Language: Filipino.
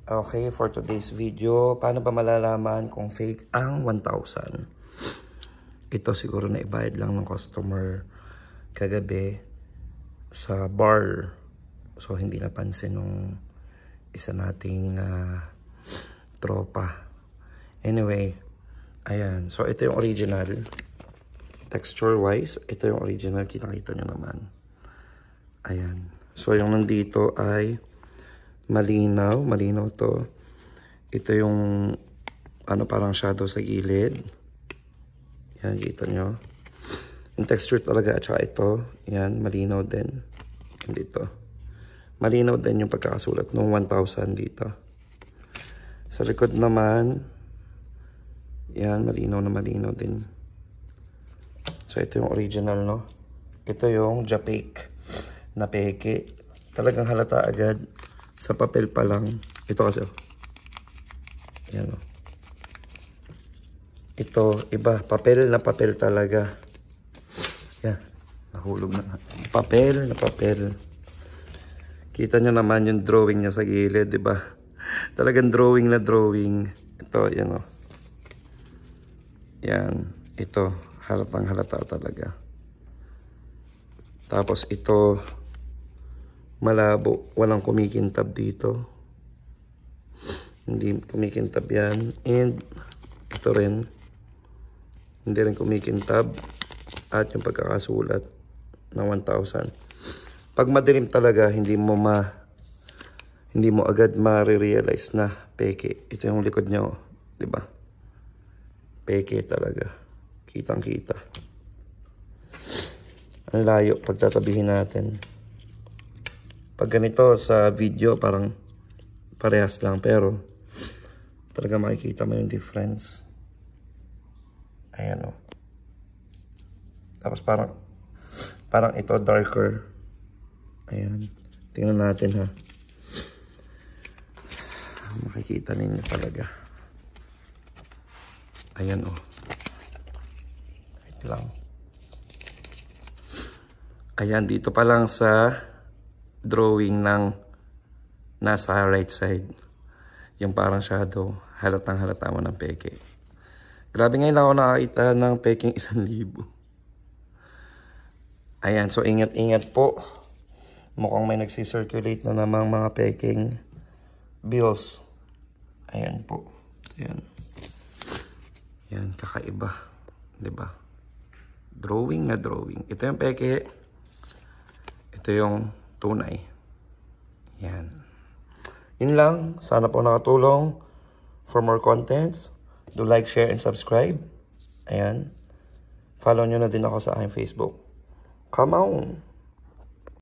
Okay, for today's video, paano ba malalaman kung fake ang 1,000? Ito siguro na ibayad lang ng customer kagabi sa bar. So, hindi napansin nung isa nating tropa. Anyway, ayan. So, ito yung original. Texture-wise, ito yung original. Kita-kita nyo naman. Ayan. So, yung nandito ay malinaw. Malinaw to. Ito yung parang shadow sa gilid. Yan, kita nyo. Yung texture talaga at saka ito. Yan, malinaw din. Yan dito. Malinaw din yung pagkakasulat ng 1,000 dito. Sa likod naman, yan, malinaw na malinaw din. So, ito yung original, no? Ito yung Japake na peke. Talagang halata agad. Sa papel pa lang. Ito kasi, yan, oh. Ito, iba. Papel na papel talaga. Yan. Nahulog na. Papel na papel. Kita nyo naman yung drawing niya sa gilid, diba? Talagang drawing na drawing. Ito, yan, oh. Yan. Ito. Halatang halata talaga. Tapos ito, malabo. Walang kumikintab dito. Hindi kumikintab yan. And ito rin. Hindi rin kumikintab. At yung pagkakasulat ng 1,000. Pag madilim talaga, hindi mo agad ma-realize na peke. Ito yung likod niya, oh. Diba? Peke talaga. Kitang-kita. Ang layo pagtatabihin natin. Pag ganito sa video, parang parehas lang. Pero, talaga makikita mo yung difference. Ayan, o. Tapos parang ito darker. Ayan. Tingnan natin, ha. Makikita ninyo talaga. Ayan, o. Wait lang. Ayan, dito pa lang sa drawing ng nasa right side. Yung parang shadow. Halatang halata mo ng peke. Grabe ngayon lang ako nakakita ng peking 1,000. Ayan, so ingat-ingat po. Mukhang may nagsisirculate na namang mga peking bills. Ayan po. Ayan. Yan, kakaiba. Diba? Drawing na drawing. Ito yung peke. Ito yung tunay. Yan. Yun lang. Sana po nakatulong. For more contents, do like, share, and subscribe. Ayan. Follow nyo na din ako sa aking Facebook. Come on!